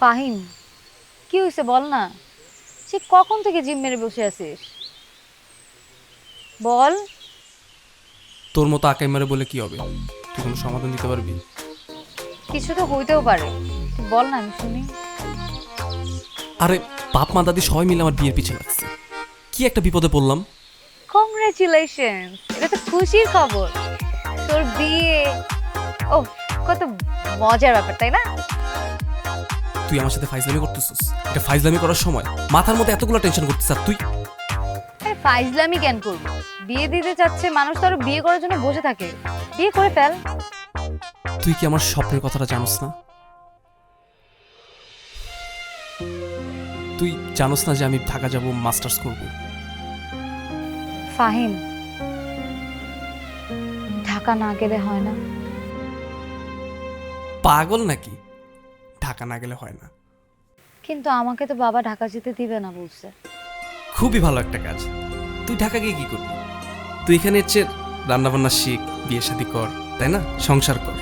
ফাহিম, কি হয়েছে বল না। সে কখন থেকে জিম মেরে বসে আছিস? বল। তোর মতো আকাই মারে বলে কি হবে? তুই কোনো সমাধান দিতে পারবি? কিছু তো হইতেও পারে, তুই বল না, আমি শুনি। আরে, বাপ মা দাদি সবাই মিলে আমার বিয়ের পিছে লাগছে। কি একটা বিপদে পড়লাম। কংগ্রাচুলেশন, এটা তো খুশির খবর। তোর বিয়ে, ও কত মজার ব্যাপার তাই না? তুই আমার সাথে ফাইজলামি করতেছিস? এটা ফাইজলামি করার সময়? মাথার মধ্যে এতগুলো টেনশন করতেছিস আর তুই? আরে ফাইজলামি কেন করবো? বিয়ে দিতে চাচ্ছে মানুষ, তো আরো বিয়ে করার জন্য বসে থাকে। বিয়ে করে ফেল। তুই কি আমার স্বপ্নের কথাটা জানোস না? তুই জানোস না যে আমি ঢাকা যাব, মাস্টার্স করব? ফাহিম, ঢাকা না গেলে হয় না? পাগল নাকি? ঢাকা না গেলে হয় না? কিন্তু আমাকে তো বাবা ঢাকা যেতে দিবে না বলছে। খুবই ভালো একটা কাজ। তুই ঢাকা গিয়ে কি করবি? তুই এখানে এসে রান্না বান্না শিখ, বিয়ে শাদী কর, তাই না? সংসার কর।